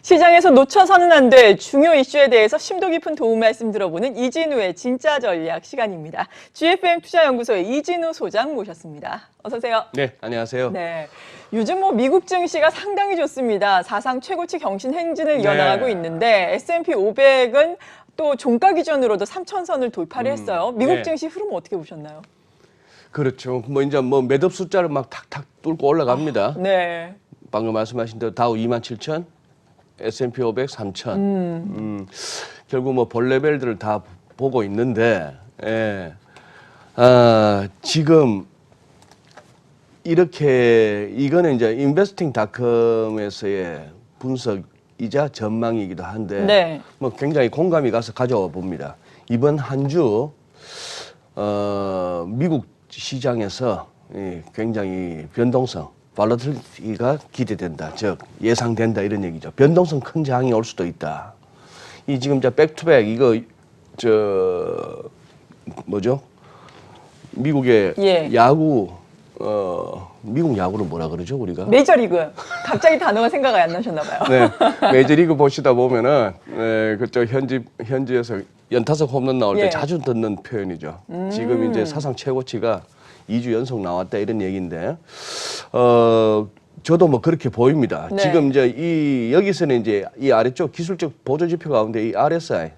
시장에서 놓쳐서는 안 될 중요 이슈에 대해서 심도 깊은 도움 말씀 들어보는 이진우의 진짜 전략 시간입니다. GFM 투자연구소의 이진우 소장 모셨습니다. 어서 오세요. 네, 안녕하세요. 네, 요즘 미국 증시가 상당히 좋습니다. 사상 최고치 경신 행진을 이어나가고 있는데 S&P 500은 또 종가 기준으로도 3,000선을 돌파를 했어요. 미국 네. 증시 흐름 어떻게 보셨나요? 그렇죠. 이제 매듭 숫자를 막 탁탁 뚫고 올라갑니다. 네. 방금 말씀하신 대로 다우 27,000, S&P 500 3,000. 결국 볼 레벨들을 다 보고 있는데, 예. 지금 이거는 이제 investing.com에서의 분석이자 전망이기도 한데, 네. 굉장히 공감이 가서 가져와 봅니다. 이번 한 주, 미국 시장에서 굉장히 변동성, 발라틸리티가 기대된다, 즉 예상된다 이런 얘기죠. 변동성 큰 장이 올 수도 있다. 이 지금 백투백 이거 미국의 야구 미국 야구를 뭐라 그러죠 우리가? 메이저리그. 갑자기 단어가 생각이 안 나셨나 봐요. 네, 메이저리그 보시다 보면은 그쪽 현지에서 연타석 홈런 나올 때 자주 듣는 표현이죠. 지금 이제 사상 최고치가 2주 연속 나왔다 이런 얘기인데, 저도 그렇게 보입니다. 네. 지금 이제 여기서는 이제 이 아래쪽 기술적 보조 지표 가운데 이 RSI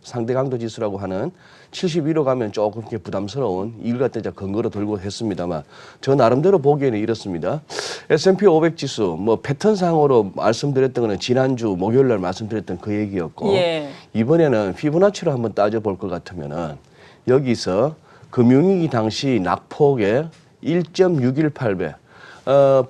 상대 강도 지수라고 하는 71로 가면 조금 이렇게 부담스러운 이걸 갖다 이제 근거로 들고 했습니다만, 저 나름대로 보기에는 이렇습니다. S&P 500 지수 패턴상으로 말씀드렸던 거는 지난주 목요일 날 말씀드렸던 그 얘기였고, 이번에는 피보나치로 한번 따져볼 것 같으면은 여기서 금융위기 당시 낙폭의 1.618배,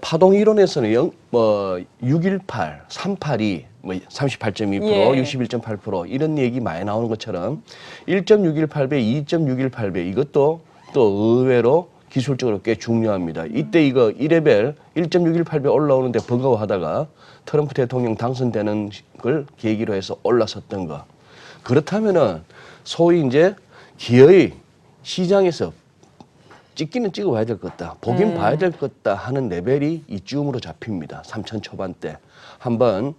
파동 이론에서는 618, 382, 38.2%, 61.8% 이런 얘기 많이 나오는 것처럼 1.618배, 2.618배 이것도 또 의외로 기술적으로 꽤 중요합니다. 이때 이거 1레벨 1.618배 올라오는데 버거워하다가 트럼프 대통령 당선되는 걸 계기로 해서 올라섰던 거. 그렇다면은 소위 이제 기어이 시장에서 찍기는 찍어봐야 될 것 같다, 보긴 봐야 될 것 같다 하는 레벨이 이쯤으로 잡힙니다. 3천 초반대. 한번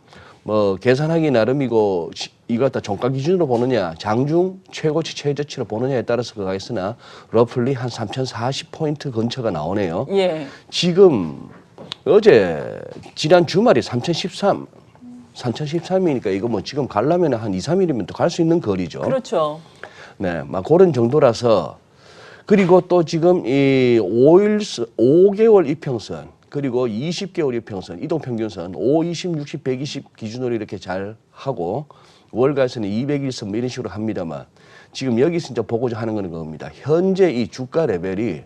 계산하기 나름이고 이거 갖다 종가 기준으로 보느냐, 장중 최고치 최저치로 보느냐에 따라서 가겠으나 러플리 한 3,040포인트 근처가 나오네요. 지금 어제 지난 주말이 3,013이니까 이거 지금 가려면 한 2, 3일이면 또 갈 수 있는 거리죠. 그렇죠. 네, 그런 정도라서. 그리고 또 지금 이 5개월 이평선 그리고 20개월 이평선 이동평균선 5, 20, 60, 120 기준으로 이렇게 잘 하고 월가에서는 200일선 이런 식으로 합니다만, 지금 여기서 이제 보고자 하는 거는 그겁니다. 현재 이 주가 레벨이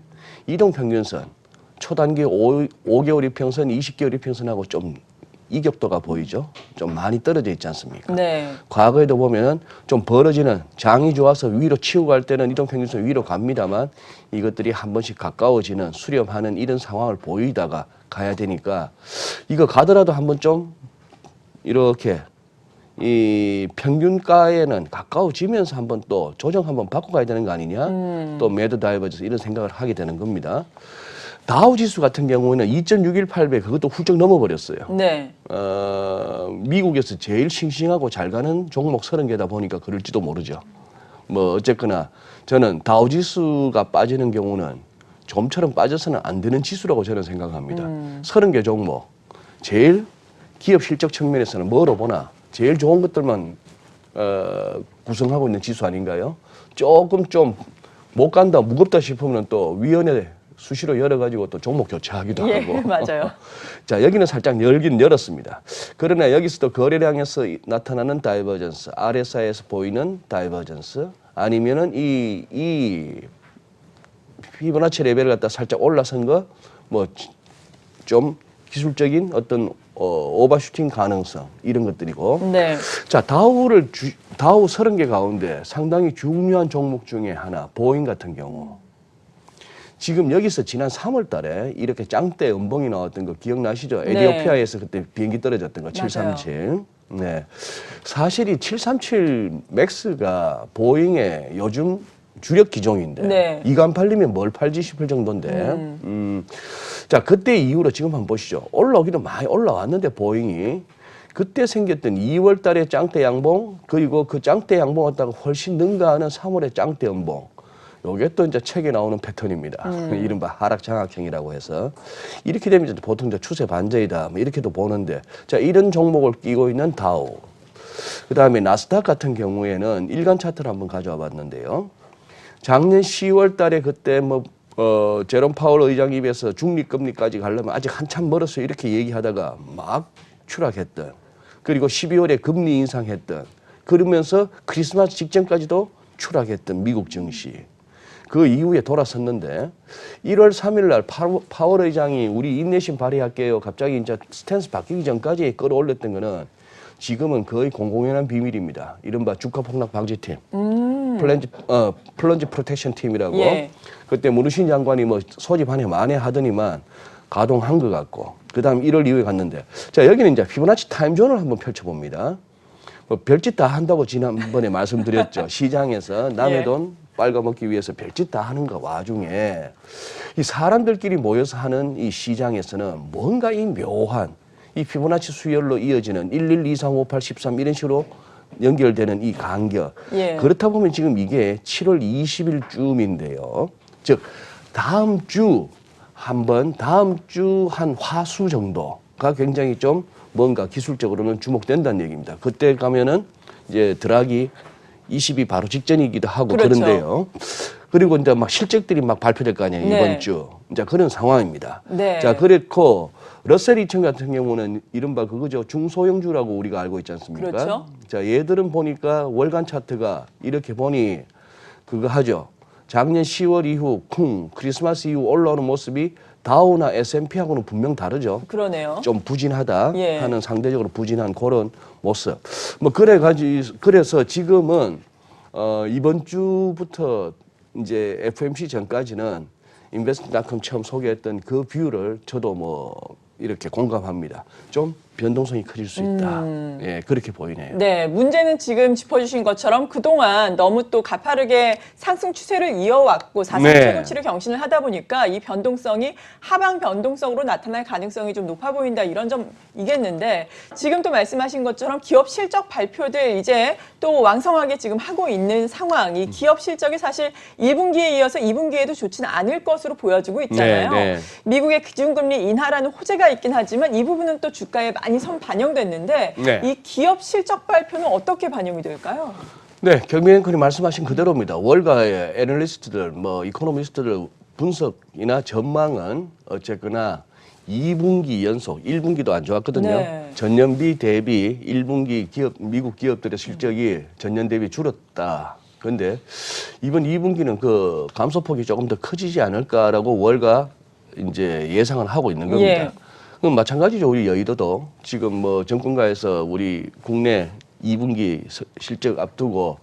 이동평균선 초단기 5개월 이평선, 20개월 이평선하고 좀 이격도가 보이죠. 좀 많이 떨어져 있지 않습니까? 네. 과거에도 보면은 좀 벌어지는, 장이 좋아서 위로 치고 갈 때는 이동평균선 위로 갑니다만 이것들이 한 번씩 가까워지는, 수렴하는 이런 상황을 보이다가 가야 되니까, 이거 가더라도 한번 좀 이렇게 이 평균가에는 가까워지면서 한번 또 조정 한번 받고 가야 되는 거 아니냐. 또 매도 다이버전스 이런 생각을 하게 되는 겁니다. 다우지수 같은 경우에는 2.618배 그것도 훌쩍 넘어버렸어요. 네. 미국에서 제일 싱싱하고 잘 가는 종목 30개다 보니까 그럴지도 모르죠. 어쨌거나 저는 다우지수가 빠지는 경우는 좀처럼 빠져서는 안 되는 지수라고 저는 생각합니다. 30개 종목, 제일 기업 실적 측면에서는 뭐로 보나 제일 좋은 것들만 구성하고 있는 지수 아닌가요? 조금 좀 못 간다, 무겁다 싶으면 또 위원회 수시로 열어가지고 또 종목 교체하기도 하고. 맞아요. 자, 여기는 살짝 열긴 열었습니다. 그러나 여기서도 거래량에서 나타나는 다이버전스, RSI에서 보이는 다이버전스, 아니면은 이 피보나치 레벨을 갖다 살짝 올라선 거, 좀 기술적인 어떤 오버슈팅 가능성 이런 것들이고. 네. 자, 다우 30개 가운데 상당히 중요한 종목 중에 하나, 보잉 같은 경우. 지금 여기서 지난 3월 달에 이렇게 짱대 음봉이 나왔던 거 기억나시죠? 에티오피아에서 그때 비행기 떨어졌던 거, 737. 네. 사실 이 737 맥스가 보잉의 요즘 주력 기종인데 이거 안 팔리면 뭘 팔지 싶을 정도인데 자, 그때 이후로 지금 한번 보시죠. 올라오기도 많이 올라왔는데 보잉이 그때 생겼던 2월 달에 짱대 양봉 그리고 그 짱대 양봉 왔다가 훨씬 능가하는 3월에 짱대 연봉. 요게 또 이제 책에 나오는 패턴입니다. 이른바 하락 장악형이라고 해서 이렇게 되면 이제 보통 이제 추세 반전이다 뭐 이렇게도 보는데 자 이런 종목을 끼고 있는 다우. 그다음에 나스닥 같은 경우에는 일간 차트를 한번 가져와 봤는데요. 작년 10월 달에 그때 뭐 제롬 파월 의장 입에서 중립금리까지 가려면 아직 한참 멀었어요. 이렇게 얘기하다가 막 추락했던 그리고 12월에 금리 인상했던 그러면서 크리스마스 직전까지도 추락했던 미국 증시. 그 이후에 돌아섰는데 1월 3일 날 파월 의장이 우리 인내심 발휘할게요. 갑자기 이제 스탠스 바뀌기 전까지 끌어올렸던 거는 지금은 거의 공공연한 비밀입니다. 이른바 주가 폭락 방지팀, 플런지 프로텍션 팀이라고. 예. 그때 무르신 장관이 뭐 소집 한 해 만에 하더니만 가동한 것 같고. 그다음 1월 이후에 갔는데 자 여기는 이제 피보나치 타임존을 한번 펼쳐봅니다. 뭐 별짓 다 한다고 지난번에 말씀드렸죠. 시장에서 남의 예. 돈 빨아먹기 위해서 별짓 다 하는 거 와중에 이 사람들끼리 모여서 하는 이 시장에서는 뭔가 이 묘한 이 피보나치 수열로 이어지는 11, 2, 3, 5, 8, 13 이런 식으로 연결되는 이 간격. 예. 그렇다 보면 지금 이게 7월 20일쯤인데요. 즉 다음 주 한번 다음 주 한 화수 정도가 굉장히 좀 뭔가 기술적으로는 주목된다는 얘기입니다. 그때 가면은 이제 드라기 20이 바로 직전이기도 하고 그렇죠. 그런데요. 그리고 이제 막 실적들이 막 발표될 거 아니에요. 네. 이번 주. 이제 그런 상황입니다. 네. 자, 그렇고 러셀 2000 같은 경우는 이른바 그거죠. 중소형주라고 우리가 알고 있지 않습니까? 그렇죠. 자, 얘들은 보니까 월간 차트가 이렇게 보니 그거 하죠. 작년 10월 이후 크리스마스 이후 올라오는 모습이 다우나 S&P하고는 분명 다르죠. 그러네요. 좀 부진하다 예. 하는 상대적으로 부진한 그런 모습. 뭐 그래서 지금은 이번 주부터 이제 FMC 전까지는 인베스트닷컴 처음 소개했던 그 뷰를 저도 뭐 이렇게 공감합니다. 좀 변동성이 커질 수 있다. 예, 그렇게 보이네요. 네, 문제는 지금 짚어주신 것처럼 그동안 너무 또 가파르게 상승 추세를 이어왔고 사상 네. 최고치를 경신을 하다 보니까 이 변동성이 하방 변동성으로 나타날 가능성이 좀 높아 보인다 이런 점이겠는데 지금 또 말씀하신 것처럼 기업 실적 발표들 이제 또 왕성하게 지금 하고 있는 상황, 이 기업 실적이 사실 1분기에 이어서 2분기에도 좋지는 않을 것으로 보여지고 있잖아요. 네, 네. 미국의 기준금리 인하라는 호재가 있긴 하지만 이 부분은 또 주가에 많이 반영됐는데 네. 이 기업 실적 발표는 어떻게 반영이 될까요? 네, 경미 앵커님 말씀하신 그대로입니다. 월가의 애널리스트들, 뭐 이코노미스트들 분석이나 전망은 어쨌거나 2분기 연속, 1분기도 안 좋았거든요. 네. 전년비 대비 1분기 미국 기업들의 실적이 전년 대비 줄었다. 그런데 이번 2분기는 그 감소폭이 조금 더 커지지 않을까라고 월가 이제 예상을 하고 있는 겁니다. 예. 그럼 마찬가지죠. 우리 여의도도 지금 뭐 정권가에서 우리 국내 2분기 실적 앞두고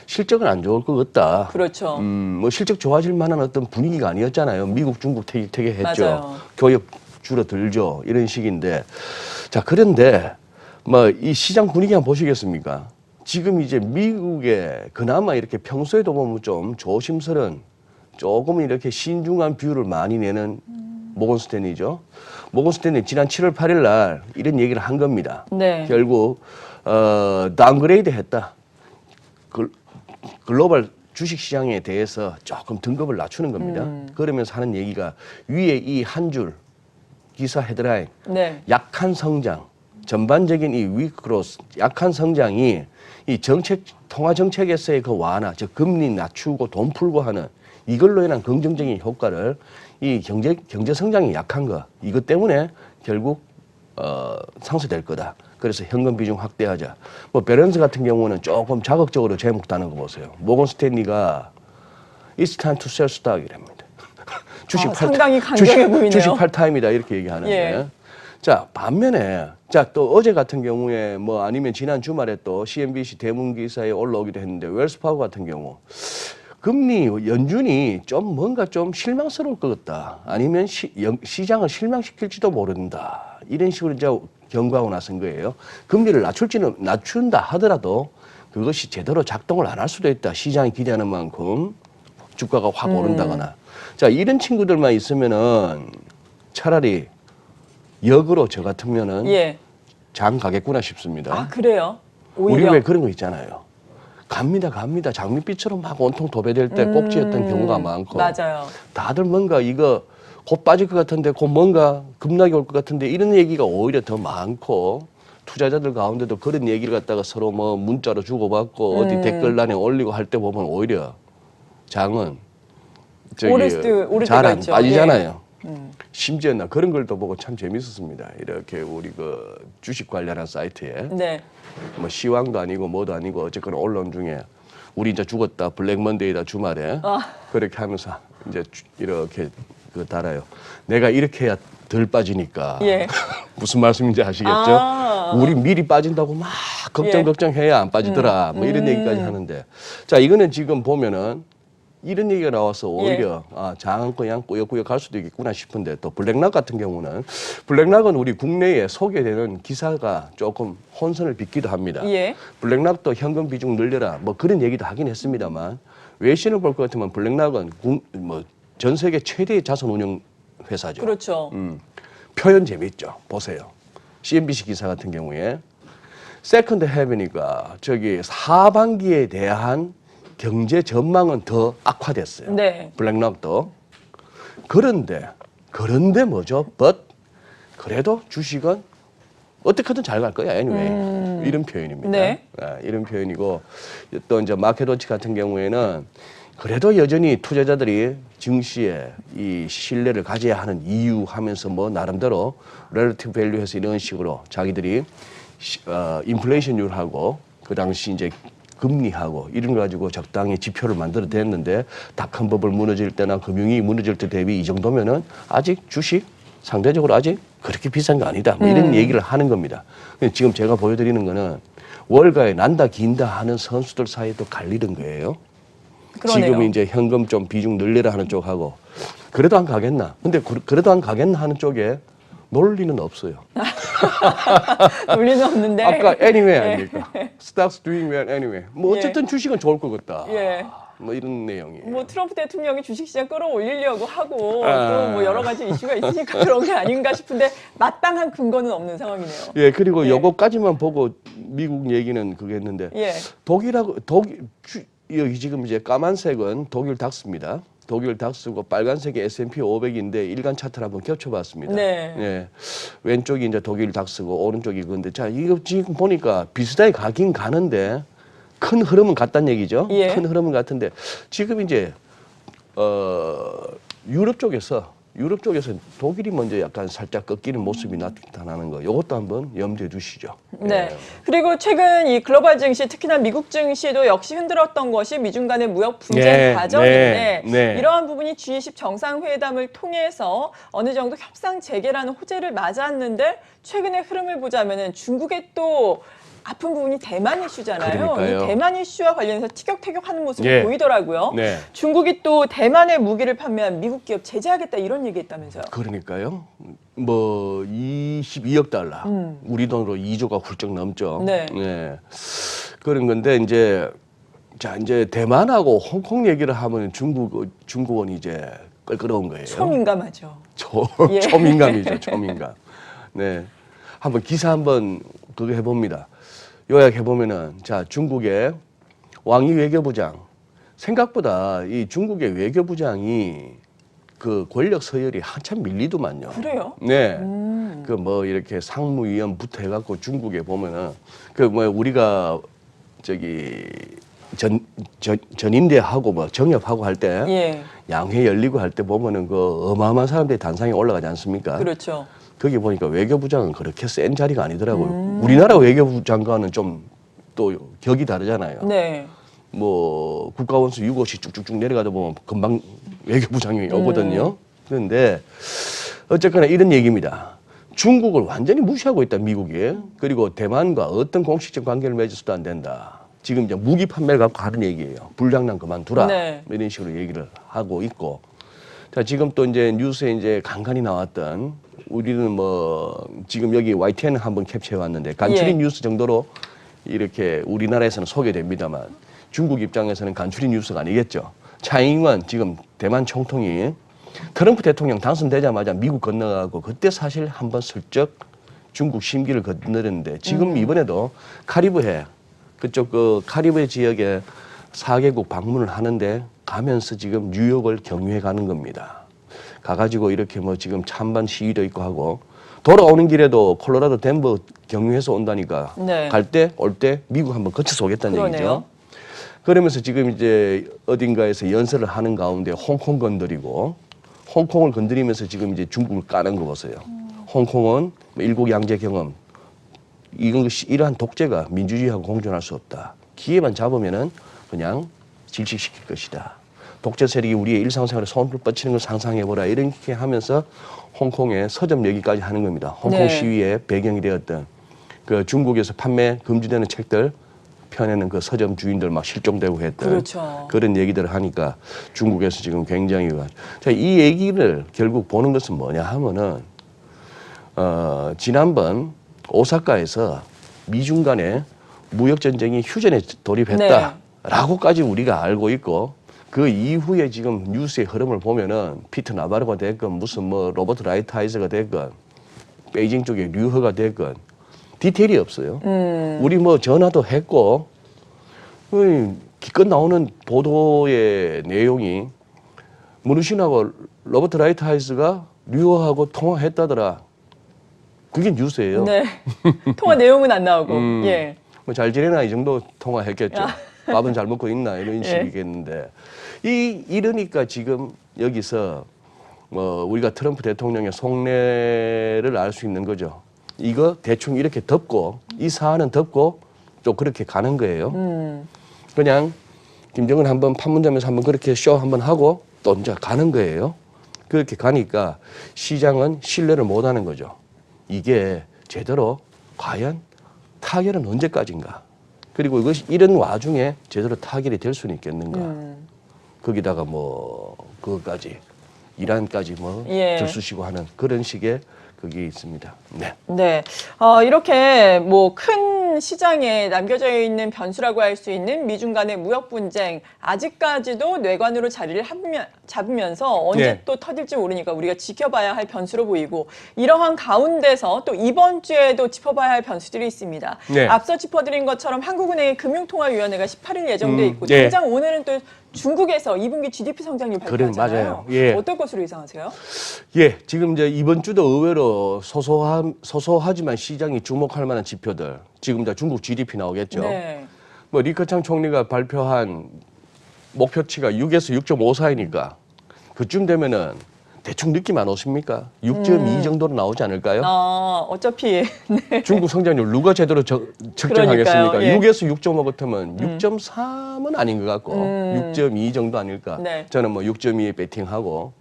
실적은 안 좋을 것 같다. 그렇죠. 뭐 실적 좋아질 만한 어떤 분위기가 아니었잖아요. 미국, 중국 퇴계했죠. 맞아요. 교역 줄어들죠. 이런 식인데. 자, 그런데 뭐 이 시장 분위기 한번 보시겠습니까? 지금 이제 미국에 그나마 이렇게 평소에도 보면 좀 조심스런 조금 이렇게 신중한 뷰를 많이 내는 모건 스탠리죠. 모건 스탠리 지난 7월 8일 날 이런 얘기를 한 겁니다. 네. 결국 다운그레이드 했다. 글로벌 주식 시장에 대해서 조금 등급을 낮추는 겁니다. 그러면서 하는 얘기가 위에 이 한 줄 기사 헤드라인 네. 약한 성장 전반적인 이 위크로스 약한 성장이 이 통화 정책에서의 그 완화, 즉 금리 낮추고 돈 풀고 하는 이걸로 인한 긍정적인 효과를 이 경제 성장이 약한 거 이것 때문에 결국 상쇄될 거다. 그래서 현금 비중 확대하자. 뭐 베런스 같은 경우는 조금 자극적으로 제목다는 거 보세요. 모건 스탠리가 It's time to sell stock이랍니다. 주식 상당히 강경해 보이네요. 주식 팔 타임이다 이렇게 얘기하는데. 예. 자 반면에 또 어제 같은 경우에 뭐 아니면 지난 주말에 또 CNBC 대문 기사에 올라오기도 했는데 웰스파고 같은 경우. 금리 연준이 좀 뭔가 좀 실망스러울 것 같다. 아니면 시장을 실망시킬지도 모른다. 이런 식으로 이제 경고하고 나선 거예요. 금리를 낮춘다 하더라도 그것이 제대로 작동을 안 할 수도 있다. 시장이 기대하는 만큼 주가가 확 오른다거나. 자, 이런 친구들만 있으면은 차라리 역으로 저 같으면은 예. 장 가겠구나 싶습니다. 아, 그래요? 우리 오히려. 왜 그런 거 있잖아요. 갑니다. 장밋빛처럼 막 온통 도배될 때 꼭지였던 경우가 많고. 맞아요. 다들 뭔가 이거 곧 빠질 것 같은데 곧 뭔가 급락이 올 것 같은데 이런 얘기가 오히려 더 많고 투자자들 가운데도 그런 얘기를 갖다가 서로 뭐 문자로 주고받고 어디 댓글란에 올리고 할 때 보면 오히려 장은 오를 잘 때가 안 있죠. 빠지잖아요. 예. 심지어 나 그런 걸 또 보고 참 재밌었습니다. 이렇게 우리 그 주식 관련한 사이트에 네. 뭐 시황도 아니고 뭐도 아니고 어쨌거나 언론 중에 우리 이제 죽었다 블랙 먼데이다 주말에 그렇게 하면서 이제 이렇게 그 달아요. 내가 이렇게 해야 덜 빠지니까 예. 무슨 말씀인지 아시겠죠? 아. 우리 미리 빠진다고 막 걱정해야 안 빠지더라. 뭐 이런 얘기까지 하는데 자 이거는 지금 보면은 이런 얘기가 나와서 오히려 장은 그냥 꾸역꾸역 갈 수도 있겠구나 싶은데 또 블랙락 같은 경우는 블랙락은 우리 국내에 소개되는 기사가 조금 혼선을 빚기도 합니다. 예. 블랙락도 현금 비중 늘려라 뭐 그런 얘기도 하긴 했습니다만 외신을 볼 것 같으면 블랙락은 뭐 전 세계 최대의 자산 운용 회사죠. 그렇죠. 표현 재밌죠. 보세요. CNBC 기사 같은 경우에 세컨드 헤븐이가 저기 하반기에 대한 경제 전망은 더 악화됐어요. 네. 블랙락도. 그런데 뭐죠? But 그래도 주식은 어떻게든 잘 갈 거야. anyway. 이런 표현입니다. 네. 이런 표현이고 또 이제 마켓워치 같은 경우에는 그래도 여전히 투자자들이 증시에 이 신뢰를 가져야 하는 이유 하면서 뭐 나름대로 relative value해서 이런 식으로 자기들이 인플레이션율하고 그 당시 이제 금리하고 이런 거 가지고 적당히 지표를 만들어 댔는데 닷컴 버블 무너질 때나 금융이 무너질 때 대비 이 정도면은 아직 주식 상대적으로 아직 그렇게 비싼 거 아니다. 뭐 이런 얘기를 하는 겁니다. 근데 지금 제가 보여드리는 거는 월가에 난다 긴다 하는 선수들 사이에도 갈리는 거예요. 그러네요. 지금 이제 현금 좀 비중 늘리라 하는 쪽하고 그래도 안 가겠나. 근데 그래도 안 가겠나 하는 쪽에 논리는 없어요. 논리는 없는데. 아까 anyway 아닙니까? Stocks doing well anyway. 뭐 예. 어쨌든 주식은 좋을 것 같다. 예. 뭐 이런 내용이. 뭐 트럼프 대통령이 주식시장 끌어올리려고 하고 아. 또 뭐 여러 가지 이슈가 있으니까 그런 게 아닌가 싶은데 마땅한 근거는 없는 상황이네요. 예, 그리고 예. 요거까지만 보고 미국 얘기는 그게 했는데 예. 여기 지금 이제 까만색은 독일 닥스입니다. 독일 닥스고 빨간색이 S&P 500인데 일간 차트를 한번 겹쳐봤습니다. 네. 예, 왼쪽이 이제 독일 닥스고 오른쪽이 그건데 자 이거 지금 보니까 비슷하게 가긴 가는데 큰 흐름은 같다는 얘기죠. 예. 큰 흐름은 같은데 지금 이제 유럽 쪽에서 독일이 먼저 약간 살짝 꺾이는 모습이 나타나는 거. 이것도 한번 염두에 두시죠. 네. 예. 그리고 최근 이 글로벌 증시, 특히나 미국 증시도 역시 흔들었던 것이 미중 간의 무역 분쟁 네, 과정인데 네. 이러한 부분이 G20 정상회담을 통해서 어느 정도 협상 재개라는 호재를 맞았는데 최근의 흐름을 보자면은 중국의 또 아픈 부분이 대만 이슈잖아요. 그러니까요. 이 대만 이슈와 관련해서 티격태격하는 모습이 예. 보이더라고요. 네. 중국이 또 대만의 무기를 판매한 미국 기업 제재하겠다 이런 얘기했다면서요. 그러니까요. 뭐 22억 달러. 우리 돈으로 2조가 훌쩍 넘죠. 네. 그런 건데 이제 대만하고 홍콩 얘기를 하면 중국은 이제 껄끄러운 거예요. 초민감하죠. 예. 초민감이죠. 초민감. 네. 한번 기사 한번 그거 해봅니다. 요약해 보면은 자 중국의 왕이 외교부장 생각보다 이 중국의 외교부장이 그 권력 서열이 한참 밀리더만요. 그래요? 네. 그 뭐 이렇게 상무위원부터 해갖고 중국에 보면은 그 뭐 우리가 저기 전인대하고 뭐 정협하고 할 때 예. 양회 열리고 할 때 보면은 그 어마어마한 사람들이 단상에 올라가지 않습니까? 그렇죠. 거기 보니까 외교부장은 그렇게 센 자리가 아니더라고요. 우리나라 외교부 장관은 좀 또 격이 다르잖아요. 네. 뭐 국가원수 6호씩 쭉쭉쭉 내려가다 보면 금방 외교부장이 오거든요. 그런데 어쨌거나 이런 얘기입니다. 중국을 완전히 무시하고 있다 미국이. 그리고 대만과 어떤 공식적 관계를 맺어서도 안 된다. 지금 이제 무기 판매를 갖고 하는 얘기예요. 불장난 그만두라. 네. 이런 식으로 얘기를 하고 있고. 자 지금 또 이제 뉴스에 이제 간간히 나왔던 우리는 뭐 지금 여기 YTN 한번 캡처해 왔는데 간추린 예. 뉴스 정도로 이렇게 우리나라에서는 소개됩니다만 중국 입장에서는 간추린 뉴스가 아니겠죠. 차이잉원 지금 대만 총통이 트럼프 대통령 당선되자마자 미국 건너가고 그때 사실 한번 슬쩍 중국 심기를 건드렸는데 지금 이번에도 카리브해 그쪽 그 카리브해 지역에 4개국 방문을 하는데 가면서 지금 뉴욕을 경유해 가는 겁니다. 가가지고 이렇게 뭐 지금 찬반 시위도 있고 하고 돌아오는 길에도 콜로라도 덴버 경유해서 온다니까 네. 갈 때 올 때 미국 한번 거쳐서 오겠다는 그러네요. 얘기죠. 그러면서 지금 이제 어딘가에서 연설을 하는 가운데 홍콩 건드리고 홍콩을 건드리면서 지금 이제 중국을 까는 거 보세요. 홍콩은 뭐 일국 양제 경험 이러한 독재가 민주주의하고 공존할 수 없다. 기회만 잡으면은 그냥 질식시킬 것이다. 독재 세력이 우리의 일상생활에 손을 뻗치는 걸 상상해보라. 이렇게 하면서 홍콩에 서점 얘기까지 하는 겁니다. 홍콩 네. 시위의 배경이 되었던 그 중국에서 판매 금지되는 책들 펴내는 그 서점 주인들 막 실종되고 했던 그렇죠. 그런 얘기들을 하니까 중국에서 지금 굉장히 자, 이 얘기를 결국 보는 것은 뭐냐 하면은 지난번 오사카에서 미중 간의 무역 전쟁이 휴전에 돌입했다라고까지 우리가 알고 있고 그 이후에 지금 뉴스의 흐름을 보면은 피터 나바로가 됐건 무슨 뭐 로버트 라이트하이저가 됐건 베이징 쪽에 류허가 됐건 디테일이 없어요. 우리 뭐 전화도 했고 기껏 나오는 보도의 내용이 문우신하고 로버트 라이트하이저가 류허하고 통화했다더라. 그게 뉴스예요. 네. 통화 내용은 안 나오고. 예. 뭐 잘 지내나 이 정도 통화했겠죠. 밥은 잘 먹고 있나 이런 식이겠는데 이러니까 지금 여기서 뭐 우리가 트럼프 대통령의 속내를 알 수 있는 거죠. 이거 대충 이렇게 덮고 이 사안은 덮고 또 그렇게 가는 거예요. 그냥 김정은 한번 판문점에서 한번 그렇게 쇼 한번 하고 또 이제 가는 거예요. 그렇게 가니까 시장은 신뢰를 못 하는 거죠. 이게 제대로 과연 타결은 언제까지인가? 그리고 이것이 이런 와중에 제대로 타결이 될 수는 있겠는가? 거기다가 뭐 그것까지 이란까지 뭐 예. 들쑤시고 하는 그런 식의 그게 있습니다. 네. 네. 이렇게 뭐 큰 시장에 남겨져 있는 변수라고 할 수 있는 미중 간의 무역 분쟁 아직까지도 뇌관으로 자리를 잡으면서 언제 네. 또 터질지 모르니까 우리가 지켜봐야 할 변수로 보이고 이러한 가운데서 또 이번 주에도 짚어봐야 할 변수들이 있습니다. 네. 앞서 짚어드린 것처럼 한국은행의 금융통화위원회가 18일 예정돼 있고 네. 당장 오늘은 또 중국에서 2분기 GDP 성장률 그래, 발표하잖아요. 맞아요. 예. 어떨 것으로 예상하세요? 예, 지금 이제 이번 주도 의외로 소소하지만 시장이 주목할 만한 지표들. 지금 이제 중국 GDP 나오겠죠. 네. 뭐 리커창 총리가 발표한 목표치가 6에서 6.5 사이니까 그쯤 되면은 대충 느낌 안 오십니까? 6.2 정도로 나오지 않을까요? 어차피 네. 중국 성장률 누가 제대로 측정하겠습니까? 그러니까요, 예. 6에서 6.5 같으면 6.3은 아닌 것 같고 6.2 정도 아닐까? 네. 저는 뭐 6.2에 베팅하고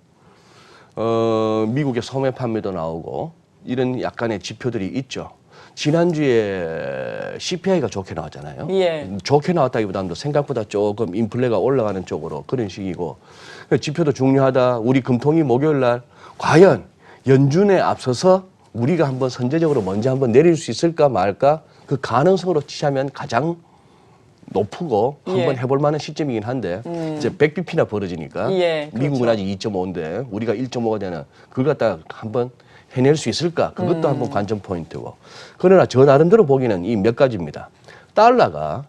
미국의 소매 판매도 나오고 이런 약간의 지표들이 있죠. 지난주에 CPI가 좋게 나왔잖아요. 예. 좋게 나왔다기보다는 생각보다 조금 인플레가 올라가는 쪽으로 그런 식이고 지표도 중요하다. 우리 금통위 목요일 날 과연 연준에 앞서서 우리가 한번 선제적으로 먼저 한번 내릴 수 있을까 말까 그 가능성으로 치자면 가장 높고 한번 예. 해볼 만한 시점이긴 한데 이제 100bp나 벌어지니까 예, 미국은 그렇죠. 아직 2.5인데 우리가 1.5가 되는 그걸 갖다가 한번 해낼 수 있을까 그것도 한번 관전 포인트고 그러나 저 나름대로 보기는 이 몇 가지입니다. 달러가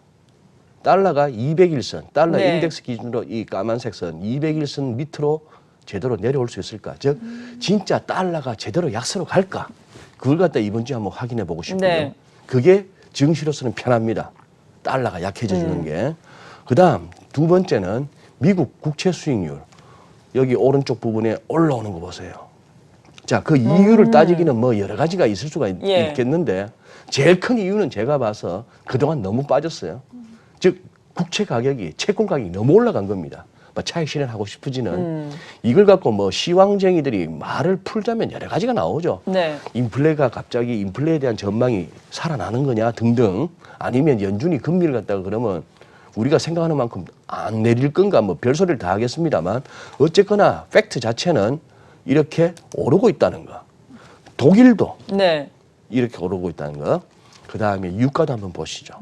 200일선 달러 네. 인덱스 기준으로 이 까만색 선 200일선 밑으로 제대로 내려올 수 있을까? 즉 진짜 달러가 제대로 약세로 갈까? 그걸 갖다 이번 주에 한번 확인해 보고 싶고요. 네. 그게 증시로서는 편합니다. 달러가 약해져 주는 게. 그다음 두 번째는 미국 국채 수익률. 여기 오른쪽 부분에 올라오는 거 보세요. 자, 그 이유를 따지기는 뭐 여러 가지가 있을 수가 예. 있겠는데 제일 큰 이유는 제가 봐서 그동안 너무 빠졌어요. 즉 국채 가격이 채권 가격이 너무 올라간 겁니다. 뭐 차익 실현하고 싶어지는 이걸 갖고 뭐 시황쟁이들이 말을 풀자면 여러 가지가 나오죠. 네. 인플레가 갑자기 인플레에 대한 전망이 살아나는 거냐 등등 아니면 연준이 금리를 갖다가 그러면 우리가 생각하는 만큼 안 내릴 건가 뭐 별소리를 다 하겠습니다만 어쨌거나 팩트 자체는 이렇게 오르고 있다는 거. 독일도 네. 이렇게 오르고 있다는 거. 그다음에 유가도 한번 보시죠.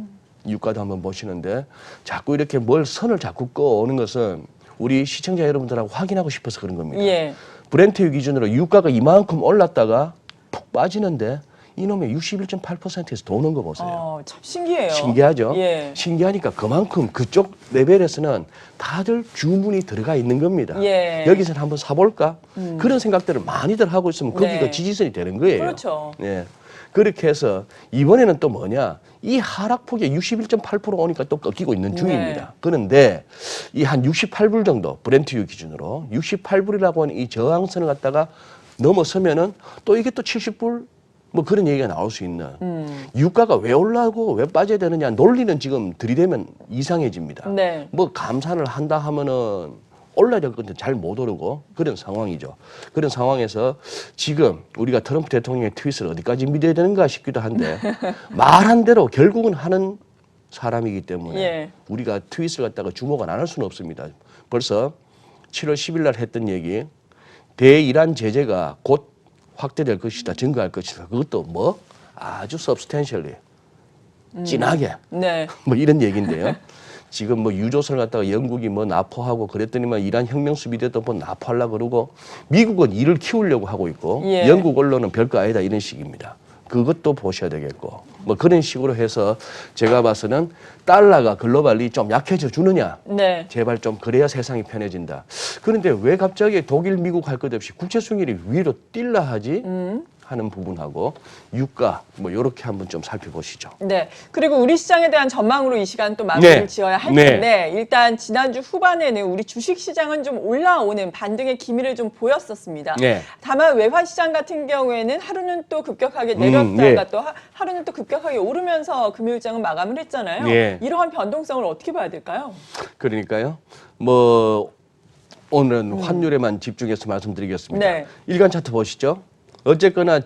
유가도 한번 보시는데 자꾸 이렇게 뭘 선을 자꾸 꺼오는 것은 우리 시청자 여러분들하고 확인하고 싶어서 그런 겁니다. 예. 브렌트 기준으로 유가가 이만큼 올랐다가 푹 빠지는데 이놈의 61.8%에서 도는 거 보세요. 참 신기해요. 신기하죠? 예. 신기하니까 그만큼 그쪽 레벨에서는 다들 주문이 들어가 있는 겁니다. 예. 여기서는 한번 사볼까? 그런 생각들을 많이들 하고 있으면 거기가 네. 지지선이 되는 거예요. 그렇죠. 예. 그렇게 해서 이번에는 또 뭐냐? 이 하락폭이 61.8% 오니까 또 꺾이고 있는 중입니다. 네. 그런데 이 한 68불 정도 브렌트유 기준으로 68불이라고 하는 이 저항선을 갖다가 넘어서면은 또 이게 또 70불 뭐 그런 얘기가 나올 수 있는 유가가 왜 올라가고 왜 빠져야 되느냐 논리는 지금 들이대면 이상해집니다. 네. 뭐 감산을 한다 하면은 올라야 될 건데 잘 못 오르고 그런 상황이죠. 그런 상황에서 지금 우리가 트럼프 대통령의 트윗을 어디까지 믿어야 되는가 싶기도 한데 말한 대로 결국은 하는 사람이기 때문에 예. 우리가 트윗을 갖다가 주목을 안 할 수는 없습니다. 벌써 7월 10일 날 했던 얘기 대이란 제재가 곧 확대될 것이다. 증가할 것이다. 그것도 뭐 아주 substantially 진하게 네. 뭐 이런 얘기인데요. 지금 뭐 유조선을 갖다가 영국이 뭐 납포하고 그랬더니만 이란 혁명 수비대도 뭐 납포하려고 그러고 미국은 이를 키우려고 하고 있고 예. 영국 언론은 별거 아니다 이런 식입니다. 그것도 보셔야 되겠고 뭐 그런 식으로 해서 제가 봐서는 달러가 글로벌리 좀 약해져 주느냐 네. 제발 좀 그래야 세상이 편해진다. 그런데 왜 갑자기 독일, 미국 할 것 없이 국채 수익률이 위로 뛸라 하지? 하는 부분하고 유가 뭐 이렇게 한번 좀 살펴보시죠. 네. 그리고 우리 시장에 대한 전망으로 이 시간 또 마무리를 네. 지어야 할 네. 텐데 일단 지난주 후반에는 우리 주식 시장은 좀 올라오는 반등의 기미를 좀 보였었습니다. 네. 다만 외환 시장 같은 경우에는 하루는 또 급격하게 내렸다가 네. 또 하루는 또 급격하게 오르면서 금요일장은 마감을 했잖아요. 네. 이러한 변동성을 어떻게 봐야 될까요? 그러니까요. 뭐 오늘은 환율에만 집중해서 말씀드리겠습니다. 네. 일간 차트 보시죠. 어쨌거나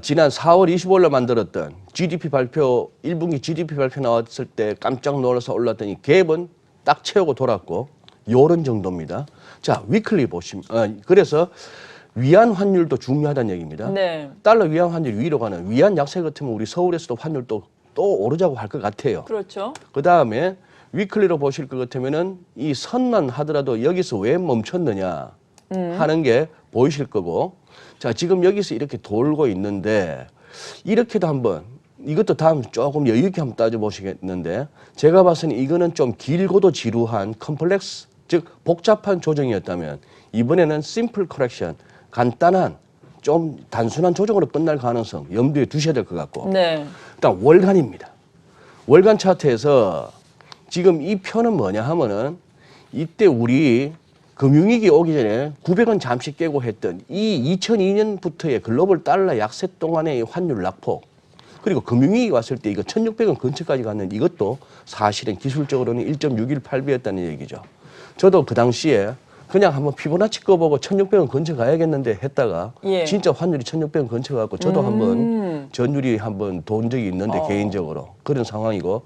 지난 4월 25일에 만들었던 GDP 발표 1분기 GDP 발표 나왔을 때 깜짝 놀라서 올랐더니 갭은 딱 채우고 돌았고 요런 정도입니다. 자, 위클리 보시면 그래서 위안 환율도 중요하다는 얘기입니다. 네. 달러 위안 환율 위로 가는 위안 약세 같으면 우리 서울에서도 환율 또 오르자고 할 것 같아요. 그렇죠. 그 다음에 위클리로 보실 것 같으면은 이 선만 하더라도 여기서 왜 멈췄느냐 하는 게 보이실 거고 자 지금 여기서 이렇게 돌고 있는데 이렇게도 한번 이것도 다음 조금 여유 있게 한번 따져보시겠는데 제가 봐서는 이거는 좀 길고도 지루한 컴플렉스 즉 복잡한 조정이었다면 이번에는 심플 커렉션 간단한 좀 단순한 조정으로 끝날 가능성 염두에 두셔야 될 것 같고 네. 일단 월간입니다. 월간 차트에서 지금 이 표는 뭐냐 하면은 이때 우리 금융위기 오기 전에 900원 잠시 깨고 했던 이 2002년부터의 글로벌 달러 약세 동안의 환율 낙폭 그리고 금융위기 왔을 때 이거 1600원 근처까지 갔는데 이것도 사실은 기술적으로는 1.618배였다는 얘기죠. 저도 그 당시에 그냥 한번 피보나치 꺼보고 1600원 근처 가야겠는데 했다가 예. 진짜 환율이 1600원 근처 가고 저도 한번 전율이 한번 돈 적이 있는데 개인적으로 그런 상황이고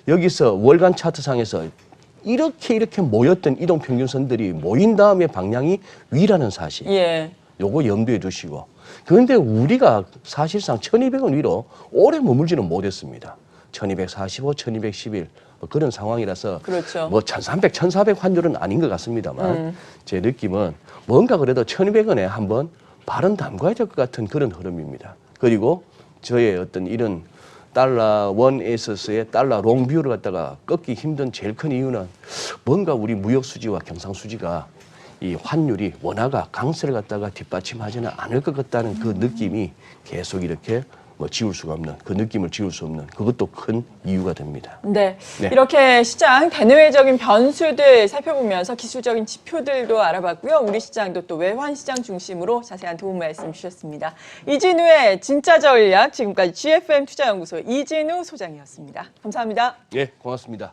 여기서 월간 차트상에서 이렇게 모였던 이동평균선들이 모인 다음에 방향이 위라는 사실 예. 요거 염두에 두시고 그런데 우리가 사실상 1200원 위로 오래 머물지는 못했습니다. 1245, 1211 뭐 그런 상황이라서 그렇죠. 뭐 1300, 1400 환율은 아닌 것 같습니다만 제 느낌은 뭔가 그래도 1200원에 한번 발은 담가야 될 것 같은 그런 흐름입니다. 그리고 저의 어떤 이런 달러 원 에이서스의 달러 롱뷰를 갖다가 꺾기 힘든 제일 큰 이유는 뭔가 우리 무역 수지와 경상 수지가 이 환율이 원화가 강세를 갖다가 뒷받침하지는 않을 것 같다는 그 느낌이 계속 이렇게 뭐 지울 수가 없는 그 느낌을 지울 수 없는 그것도 큰 이유가 됩니다. 네. 네. 이렇게 시장 대내외적인 변수들 살펴보면서 기술적인 지표들도 알아봤고요. 우리 시장도 또 외환 시장 중심으로 자세한 도움 말씀 주셨습니다. 이진우의 진짜 전략 지금까지 GFM 투자연구소 이진우 소장이었습니다. 감사합니다. 예, 고맙습니다.